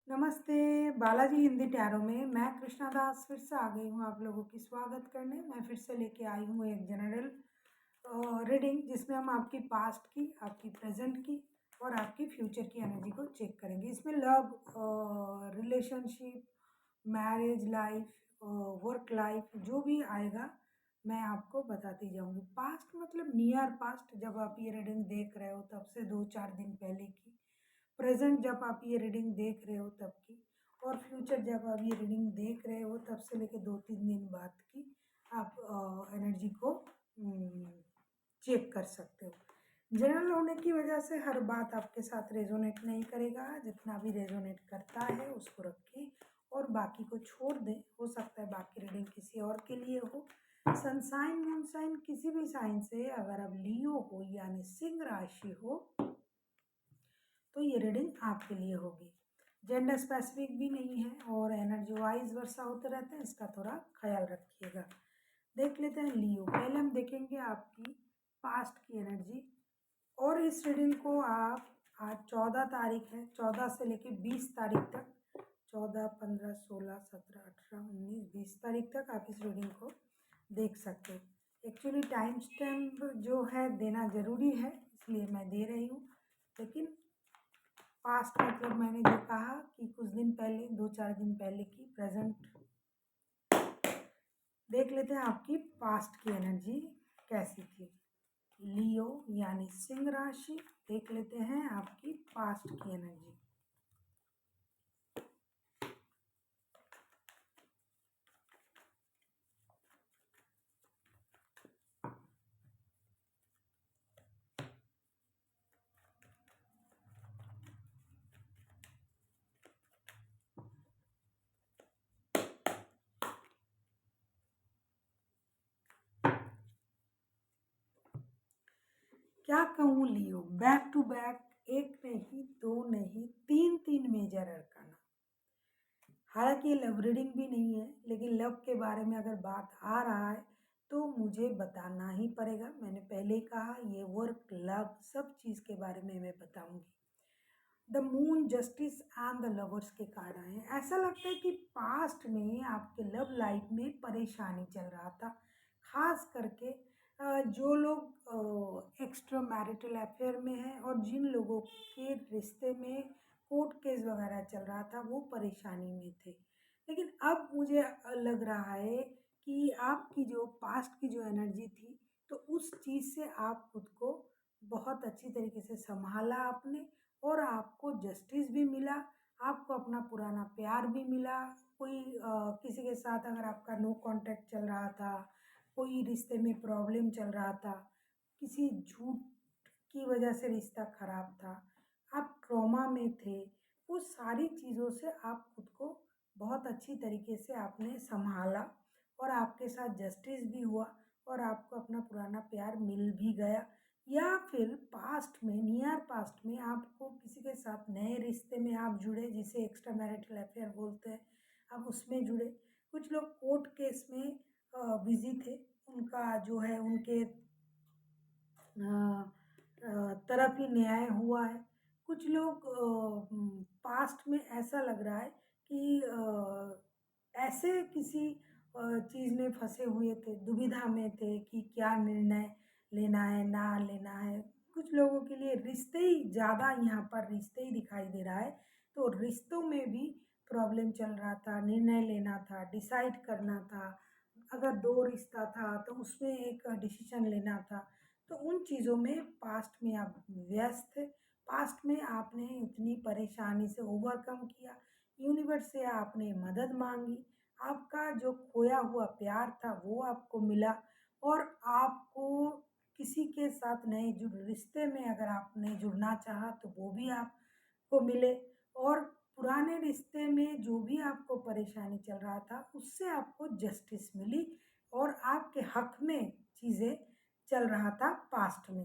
नमस्ते, बालाजी हिंदी टैरो में मैं कृष्णा दास फिर से आ गई हूँ आप लोगों की स्वागत करने। मैं फिर से लेके आई हूँ एक जनरल रीडिंग जिसमें हम आपकी पास्ट की, आपकी प्रेजेंट की और आपकी फ्यूचर की एनर्जी को चेक करेंगे। इसमें love, relationship, marriage life, work life जो भी आएगा मैं आपको बताती जाऊँगी। पास्ट मतलब नियर पास्ट, जब आप ये रीडिंग देख रहे हो तब से 2-4 दिन पहले की, प्रेजेंट जब आप ये रीडिंग देख रहे हो तब की, और फ्यूचर जब आप ये रीडिंग देख रहे हो तब से लेके 2-3 दिन बाद की आप एनर्जी को चेक कर सकते हो। जनरल होने की वजह से हर बात आपके साथ रेजोनेट नहीं करेगा। जितना भी रेजोनेट करता है उसको रखें और बाकी को छोड़ दें। हो सकता है बाकी रीडिंग किसी और के लिए हो। सनसाइन मूनसाइन किसी भी साइन से अगर आप लियो हो यानी सिंह राशि हो तो ये रीडिंग आपके लिए होगी। जेंडर स्पेसिफिक भी नहीं है और एनर्जी वाइज वर्षा होते रहते हैं, इसका थोड़ा ख्याल रखिएगा। देख लेते हैं लियो। पहले हम देखेंगे आपकी पास्ट की एनर्जी, और इस रीडिंग को आप आज 14 तारीख है, 14 से लेके 20 तारीख तक, 14, 15, 16, 17, 18, 19, 20 तारीख तक आप इस रीडिंग को देख सकते हो। एक्चुअली टाइम स्टैम्प जो है देना ज़रूरी है, इसलिए मैं दे रही हूँ। लेकिन पास्ट मतलब मैंने जो कहा कि कुछ दिन पहले, 2-4 दिन पहले की प्रेजेंट देख लेते हैं आपकी पास्ट की एनर्जी कैसी थी। लियो यानी सिंह राशि, देख लेते हैं आपकी पास्ट की एनर्जी। क्या कहूँ लियो, बैक टू बैक, एक नहीं, दो नहीं, तीन मेजर अरकाना। हालांकि ये लव रीडिंग भी नहीं है, लेकिन लव के बारे में अगर बात आ रहा है तो मुझे बताना ही पड़ेगा। मैंने पहले ही कहा, ये वर्क, लव, सब चीज़ के बारे में मैं बताऊंगी। The moon, justice and the lovers के कार्ड आए हैं। ऐसा लगता है कि पास्ट में आपके लव लाइफ में परेशानी चल रहा था, खास करके जो लोग एक्स्ट्रा मैरिटल अफेयर में हैं और जिन लोगों के रिश्ते में कोर्ट केस वगैरह चल रहा था वो परेशानी में थे। लेकिन अब मुझे लग रहा है कि आपकी जो पास्ट की जो एनर्जी थी, तो उस चीज़ से आप खुद को बहुत अच्छी तरीके से संभाला आपने, और आपको जस्टिस भी मिला, आपको अपना पुराना प्यार भी मिला। कोई किसी के साथ अगर आपका नो कांटेक्ट चल रहा था, कोई रिश्ते में प्रॉब्लम चल रहा था, किसी झूठ की वजह से रिश्ता खराब था, आप ट्रॉमा में थे, वो सारी चीज़ों से आप खुद को बहुत अच्छी तरीके से आपने संभाला और आपके साथ जस्टिस भी हुआ और आपको अपना पुराना प्यार मिल भी गया। या फिर पास्ट में, नियर पास्ट में आपको किसी के साथ नए रिश्ते में आप जुड़े, जिसे एक्स्ट्रा मैरिटल अफेयर बोलते हैं, आप उसमें जुड़े। कुछ लोग कोर्ट केस में बिजी थे, उनका जो है उनके तरफ ही न्याय हुआ है। कुछ लोग पास्ट में ऐसा लग रहा है कि ऐसे किसी चीज़ में फंसे हुए थे, दुविधा में थे कि क्या निर्णय लेना है, ना लेना है। कुछ लोगों के लिए रिश्ते ही ज़्यादा, यहाँ पर रिश्ते ही दिखाई दे रहा है, तो रिश्तों में भी प्रॉब्लम चल रहा था, निर्णय लेना था, डिसाइड करना था। अगर 2 रिश्ता था तो उसमें एक डिसीजन लेना था। तो उन चीज़ों में पास्ट में आप व्यस्त थे, पास्ट में आपने इतनी परेशानी से ओवरकम किया, यूनिवर्स से आपने मदद मांगी, आपका जो खोया हुआ प्यार था वो आपको मिला, और आपको किसी के साथ नए जुड़ रिश्ते में अगर आपने जुड़ना चाहा तो वो भी आपको मिले, और पुराने रिश्ते में जो भी आपको परेशानी चल रहा था उससे आपको जस्टिस मिली और आपके हक में चीज़ें चल रहा था पास्ट में।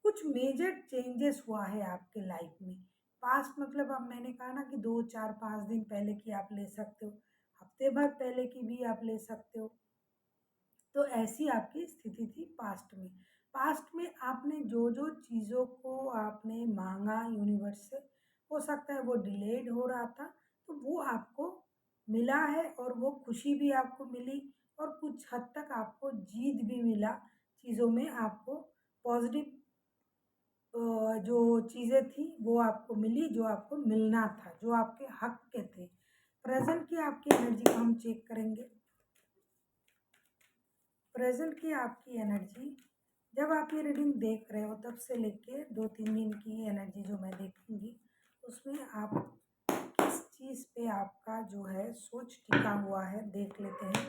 कुछ मेजर चेंजेस हुआ है आपके लाइफ में। पास्ट मतलब अब मैंने कहा ना कि 2, 4, 5 दिन पहले की आप ले सकते हो, हफ्ते भर पहले की भी आप ले सकते हो। तो ऐसी आपकी स्थिति थी पास्ट में। पास्ट में आपने जो जो चीज़ों को आपने मांगा यूनिवर्स से, हो सकता है वो डिलेड हो रहा था, वो आपको मिला है और वो खुशी भी आपको मिली और कुछ हद तक आपको जीत भी मिला। चीज़ों में आपको पॉजिटिव जो चीज़ें थी वो आपको मिली, जो आपको मिलना था, जो आपके हक के थे। प्रेजेंट की आपकी एनर्जी को हम चेक करेंगे। प्रेजेंट की आपकी एनर्जी, जब आप ये रीडिंग देख रहे हो तब से लेके 2-3 दिन की एनर्जी जो मैं देखूंगी, उसमें आप किस चीज़ पे आपका जो है सोच टिका हुआ है देख लेते हैं।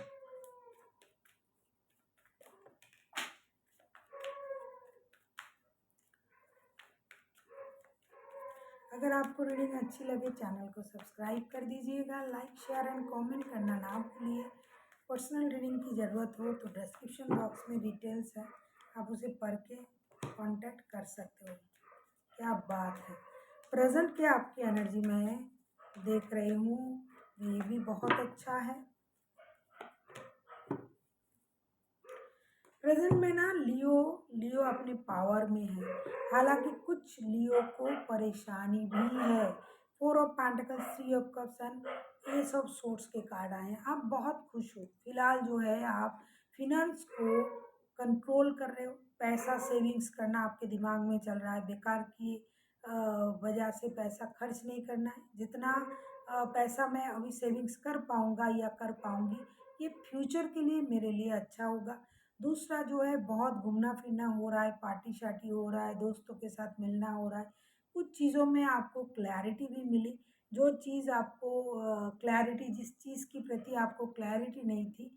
अगर आपको रीडिंग अच्छी लगे चैनल को सब्सक्राइब कर दीजिएगा, लाइक शेयर एंड कमेंट करना ना भूलिए। पर्सनल रीडिंग की ज़रूरत हो तो डिस्क्रिप्शन बॉक्स में डिटेल्स है, आप उसे पढ़ के कांटेक्ट कर सकते हो। क्या बात है। प्रेजेंट के आपकी एनर्जी में देख रही हूँ, ये भी बहुत अच्छा है। प्रेजेंट में ना लियो अपने पावर में है, हालांकि कुछ लियो को परेशानी भी है। 4 of pentacles, 3 of cups and S of swords के कार्ड आए हैं। आप बहुत खुश हो फिलहाल, जो है आप फिनेंस को कंट्रोल कर रहे हो। पैसा सेविंग्स करना आपके दिमाग में चल रहा है, बेकार की वजह से पैसा खर्च नहीं करना है। जितना पैसा मैं अभी सेविंग्स कर पाऊंगा या कर पाऊंगी, ये फ्यूचर के लिए मेरे लिए अच्छा होगा। दूसरा जो है, बहुत घूमना फिरना हो रहा है, पार्टी शार्टी हो रहा है, दोस्तों के साथ मिलना हो रहा है। कुछ चीज़ों में आपको क्लैरिटी भी मिली। जो चीज़ आपको क्लैरिटी, जिस चीज़ की प्रति आपको क्लैरिटी नहीं थी,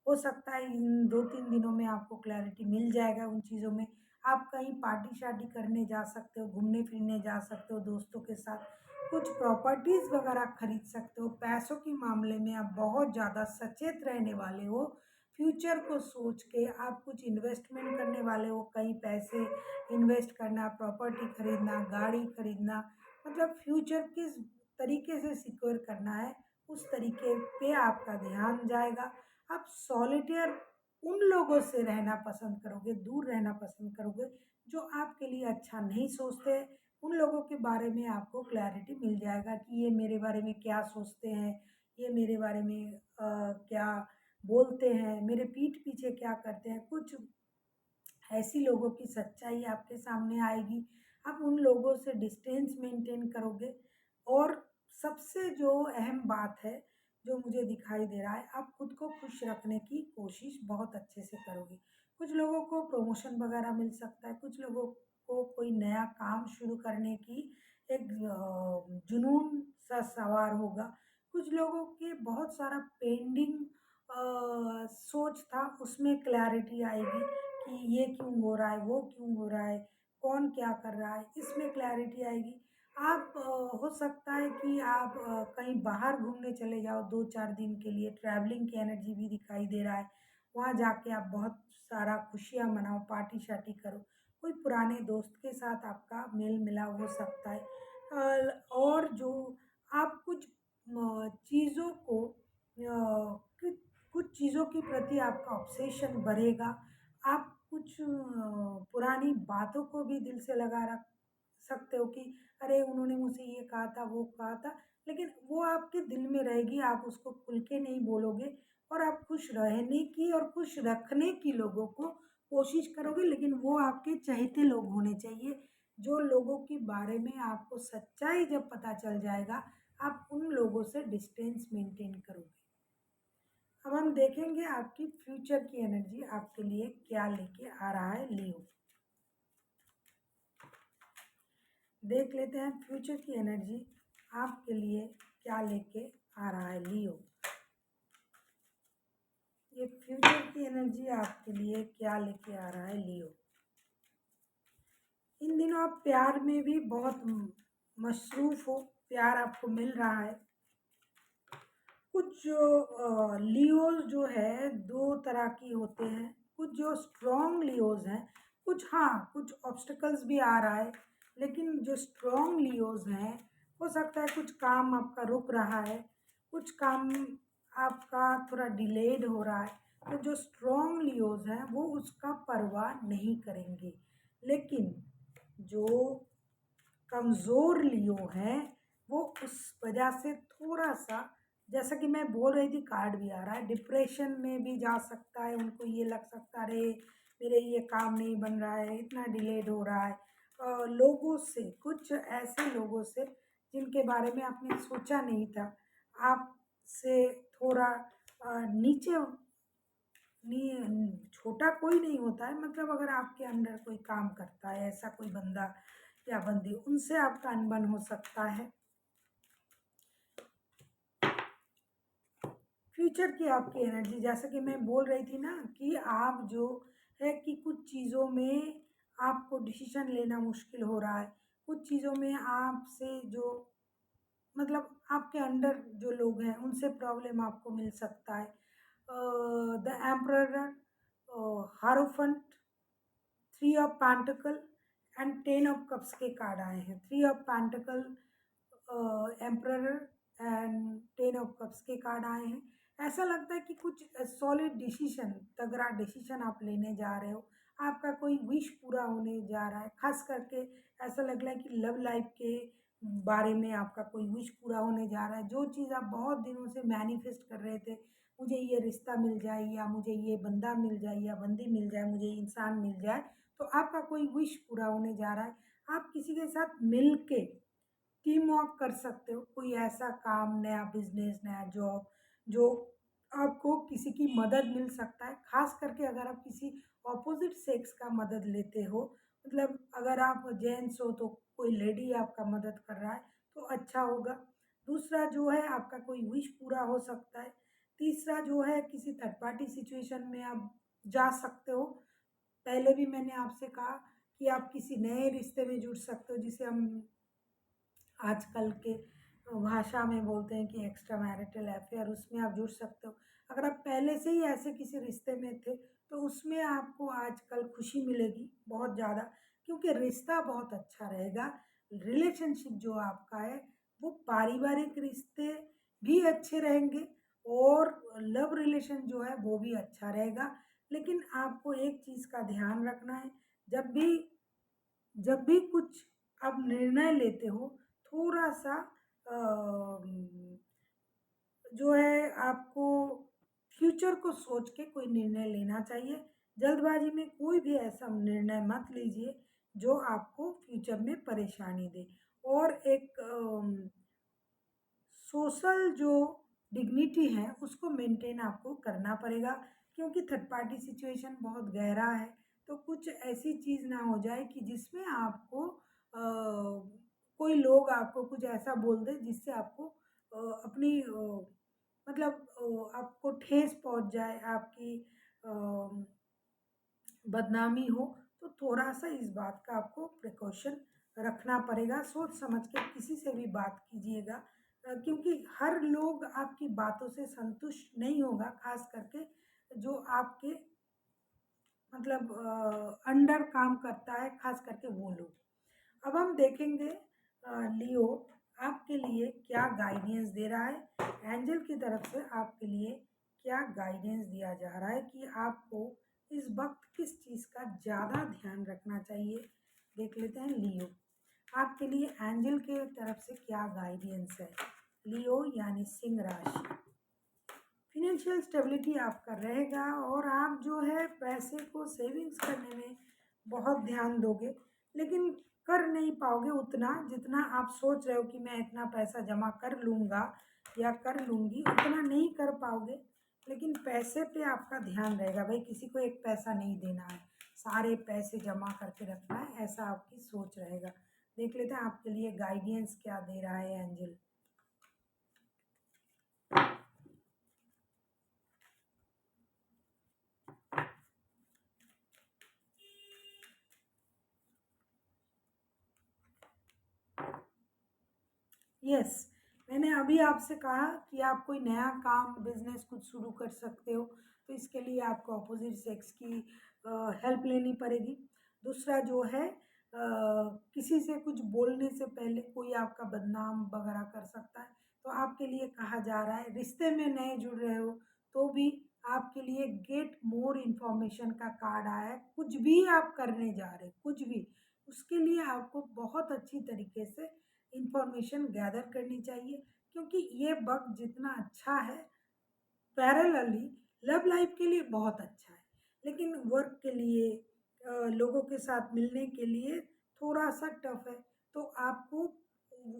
हो सकता है इन 2-3 दिनों में आपको क्लैरिटी मिल जाएगा उन चीज़ों में। आप कहीं पार्टी शार्टी करने जा सकते हो, घूमने फिरने जा सकते हो दोस्तों के साथ, कुछ प्रॉपर्टीज़ वगैरह खरीद सकते हो। पैसों के मामले में आप बहुत ज़्यादा सचेत रहने वाले हो। फ्यूचर को सोच के आप कुछ इन्वेस्टमेंट करने वाले हो, कहीं पैसे इन्वेस्ट करना, प्रॉपर्टी खरीदना, गाड़ी खरीदना, मतलब फ्यूचर किस तरीके से सिक्योर करना है उस तरीके पे आपका ध्यान जाएगा। आप सॉलिटेयर उन लोगों से रहना पसंद करोगे, दूर रहना पसंद करोगे जो आपके लिए अच्छा नहीं सोचते। उन लोगों के बारे में आपको क्लैरिटी मिल जाएगा कि ये मेरे बारे में क्या सोचते हैं, ये मेरे बारे में क्या बोलते हैं, मेरे पीठ पीछे क्या करते हैं। कुछ ऐसी लोगों की सच्चाई आपके सामने आएगी, आप उन लोगों से डिस्टेंस मेंटेन करोगे। और सबसे जो अहम बात है, जो मुझे दिखाई दे रहा है, आप खुद को खुश रखने की कोशिश बहुत अच्छे से करोगे। कुछ लोगों को प्रमोशन वगैरह मिल सकता है, कुछ लोगों को कोई नया काम शुरू करने की एक जुनून सा सवार होगा। कुछ लोगों के बहुत सारा पेंडिंग सोच था, उसमें क्लैरिटी आएगी कि ये क्यों हो रहा है, वो क्यों हो रहा है, कौन क्या कर रहा है, इसमें क्लैरिटी आएगी। आप हो सकता है कि आप कहीं बाहर घूमने चले जाओ 2-4 दिन के लिए, ट्रैवलिंग की एनर्जी भी दिखाई दे रहा है। वहाँ जाके आप बहुत सारा खुशियाँ मनाओ, पार्टी शार्टी करो। कोई पुराने दोस्त के साथ आपका मेल मिलाप हो सकता है। और जो आप कुछ चीज़ों को कुछ चीज़ों के प्रति आपका ऑब्सेशन बढ़ेगा। आप कुछ पुरानी बातों को भी दिल से लगा रख सकते हो कि अरे उन्होंने मुझसे ये कहा था, वो कहा था, लेकिन वो आपके दिल में रहेगी, आप उसको खुल के नहीं बोलोगे। और आप खुश रहने की और खुश रखने की लोगों को कोशिश करोगे, लेकिन वो आपके चहेते लोग होने चाहिए। जो लोगों के बारे में आपको सच्चाई जब पता चल जाएगा, आप उन लोगों से डिस्टेंस मेंटेन करोगे। अब हम देखेंगे आपकी फ्यूचर की एनर्जी आपके लिए क्या लेके आ रहा है लियो। देख लेते हैं फ्यूचर की एनर्जी आपके लिए क्या लेके आ रहा है लियो। ये फ्यूचर की एनर्जी आपके लिए क्या लेके आ रहा है लियो। इन दिनों आप प्यार में भी बहुत मसरूफ हो, प्यार आपको मिल रहा है। कुछ जो लियोज जो है दो तरह की होते हैं। कुछ जो स्ट्रॉन्ग लियोज हैं, कुछ हाँ कुछ ऑब्स्टिकल्स भी आ रहा है, लेकिन जो स्ट्रॉन्ग लियोज हैं, हो सकता है कुछ काम आपका रुक रहा है, कुछ काम आपका थोड़ा डिलेड हो रहा है। तो जो स्ट्रॉन्ग लियोज हैं वो उसका परवाह नहीं करेंगे, लेकिन जो कमज़ोर लियो हैं वो उस वजह से थोड़ा सा, जैसा कि मैं बोल रही थी, कार्ड भी आ रहा है, डिप्रेशन में भी जा सकता है। उनको ये लग सकता है, अरे मेरे ये काम नहीं बन रहा है, इतना डिलेड हो रहा है। लोगों से, कुछ ऐसे लोगों से जिनके बारे में आपने सोचा नहीं था, आपसे थोड़ा नीचे, छोटा कोई नहीं होता है, मतलब अगर आपके अंडर कोई काम करता है, ऐसा कोई बंदा या बंदी, उनसे आपका अनबन हो सकता है। फ्यूचर की आपकी एनर्जी, जैसा कि मैं बोल रही थी ना, कि आप जो है कि कुछ चीज़ों में आपको डिसीजन लेना मुश्किल हो रहा है, कुछ चीज़ों में आपसे जो, मतलब आपके अंडर जो लोग हैं उनसे प्रॉब्लम आपको मिल सकता है। The emperor, hierophant, three of pentacles and ten of cups के कार्ड आए हैं। Three of pentacles, emperor and ten of cups के कार्ड आए हैं। ऐसा लगता है कि कुछ सॉलिड डिसीजन, तगड़ा डिसीजन आप लेने जा रहे हो, आपका कोई विश पूरा होने जा रहा है। खास करके ऐसा लग रहा है कि लव लाइफ के बारे में आपका कोई विश पूरा होने जा रहा है। जो चीज़ आप बहुत दिनों से मैनिफेस्ट कर रहे थे, मुझे ये रिश्ता मिल जाए, या मुझे ये बंदा मिल जाए, या बंदी मिल जाए, मुझे इंसान मिल जाए, तो आपका कोई विश पूरा होने जा रहा है। आप किसी के साथ मिल के टीम वर्क कर सकते हो, कोई ऐसा काम, नया बिजनेस, नया जॉब, जो आपको किसी की मदद मिल सकता है। खास करके अगर आप किसी ऑपोजिट सेक्स का मदद लेते हो, मतलब अगर आप जेंट्स हो तो कोई लेडी आपका मदद कर रहा है, तो अच्छा होगा। दूसरा जो है, आपका कोई विश पूरा हो सकता है। तीसरा जो है, किसी थर्ड पार्टी सिचुएशन में आप जा सकते हो। पहले भी मैंने आपसे कहा कि आप किसी नए रिश्ते में जुड़ सकते हो, जिसे हम आजकल के भाषा में बोलते हैं कि एक्स्ट्रा मैरिटल अफेयर, उसमें आप जुड़ सकते हो। अगर आप पहले से ही ऐसे किसी रिश्ते में थे, तो उसमें आपको आजकल खुशी मिलेगी बहुत ज़्यादा, क्योंकि रिश्ता बहुत अच्छा रहेगा। रिलेशनशिप जो आपका है, वो पारिवारिक रिश्ते भी अच्छे रहेंगे, और लव रिलेशन जो है वो भी अच्छा रहेगा। लेकिन आपको एक चीज़ का ध्यान रखना है, जब भी जब भी कुछ आप निर्णय लेते हो, थोड़ा-सा जो है, आपको फ्यूचर को सोच के कोई निर्णय लेना चाहिए। जल्दबाजी में कोई भी ऐसा निर्णय मत लीजिए जो आपको फ्यूचर में परेशानी दे। और एक सोशल जो डिग्निटी है, उसको मेंटेन आपको करना पड़ेगा, क्योंकि थर्ड पार्टी सिचुएशन बहुत गहरा है। तो कुछ ऐसी चीज़ ना हो जाए कि जिसमें आपको कोई लोग आपको कुछ ऐसा बोल दे जिससे आपको अपनी मतलब आपको ठेस पहुंच जाए, आपकी अ, बदनामी हो। तो थोड़ा-सा इस बात का आपको प्रिकॉशन रखना पड़ेगा। सोच समझ के किसी से भी बात कीजिएगा, क्योंकि हर लोग आपकी बातों से संतुष्ट नहीं होगा, ख़ास करके जो आपके मतलब अंडर काम करता है, ख़ास करके वो लोग। अब हम देखेंगे लियो आपके लिए क्या गाइडेंस दे रहा है। एंजल की तरफ से आपके लिए क्या गाइडेंस दिया जा रहा है कि आपको इस वक्त किस चीज़ का ज़्यादा ध्यान रखना चाहिए। देख लेते हैं लियो, आपके लिए एंजल के तरफ से क्या गाइडेंस है। लियो यानी सिंह राशि, फिनेंशियल स्टेबिलिटी आपका रहेगा, और आप जो है पैसे को सेविंग्स करने में बहुत ध्यान दोगे, लेकिन कर नहीं पाओगे उतना जितना आप सोच रहे हो कि मैं इतना पैसा जमा कर लूँगा या कर लूँगी, उतना नहीं कर पाओगे। लेकिन पैसे पे आपका ध्यान रहेगा, भाई किसी को एक पैसा नहीं देना है, सारे पैसे जमा करके रखना है, ऐसा आपकी सोच रहेगा। देख लेते हैं आपके लिए गाइडेंस क्या दे रहा है एंजल। यस, मैंने अभी आपसे कहा कि आप कोई नया काम, बिजनेस कुछ शुरू कर सकते हो, तो इसके लिए आपको अपोजिट सेक्स की हेल्प लेनी पड़ेगी। दूसरा जो है, किसी से कुछ बोलने से पहले कोई आपका बदनाम वगैरह कर सकता है, तो आपके लिए कहा जा रहा है, रिश्ते में नए जुड़ रहे हो तो भी आपके लिए गेट मोर इन्फॉर्मेशन का कार्ड आया है। कुछ भी आप करने जा रहे, कुछ भी, उसके लिए आपको बहुत अच्छी तरीके से इंफॉर्मेशन गैदर करनी चाहिए, क्योंकि ये वक्त जितना अच्छा है पैरेलली लव लाइफ के लिए बहुत अच्छा है, लेकिन वर्क के लिए लोगों के साथ मिलने के लिए थोड़ा सा टफ है। तो आपको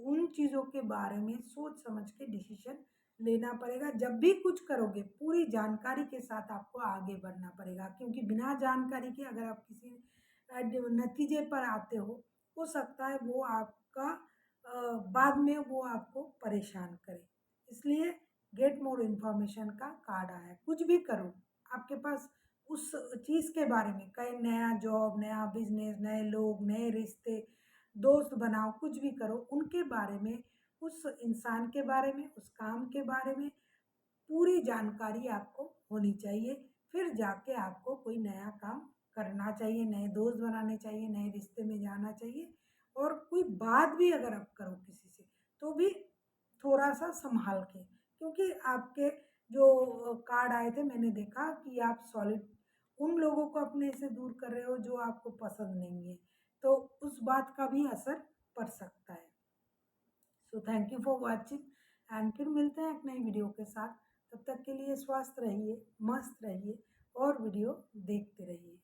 उन चीज़ों के बारे में सोच समझ के डिसीजन लेना पड़ेगा। जब भी कुछ करोगे पूरी जानकारी के साथ आपको आगे बढ़ना पड़ेगा, क्योंकि बिना जानकारी के अगर आप किसी नतीजे पर आते हो सकता है वो आपका बाद में वो आपको परेशान करे। इसलिए गेट मोर इन्फॉर्मेशन का कार्ड आया है। कुछ भी करो, आपके पास उस चीज़ के बारे में, कहीं नया जॉब, नया बिजनेस, नए लोग, नए रिश्ते, दोस्त बनाओ, कुछ भी करो, उनके बारे में, उस इंसान के बारे में, उस काम के बारे में पूरी जानकारी आपको होनी चाहिए। फिर जाके आपको कोई नया काम करना चाहिए, नए दोस्त बनाने चाहिए, नए रिश्ते में जाना चाहिए। और कोई बात भी अगर आप करो किसी से, तो भी थोड़ा सा संभाल के, क्योंकि आपके जो कार्ड आए थे मैंने देखा कि आप सॉलिड उन लोगों को अपने से दूर कर रहे हो जो आपको पसंद नहीं है, तो उस बात का भी असर पड़ सकता है। So thank you for watching, and फिर मिलते हैं एक नई वीडियो के साथ। तब तक के लिए स्वस्थ रहिए, मस्त रहिए और वीडियो देखते रहिए।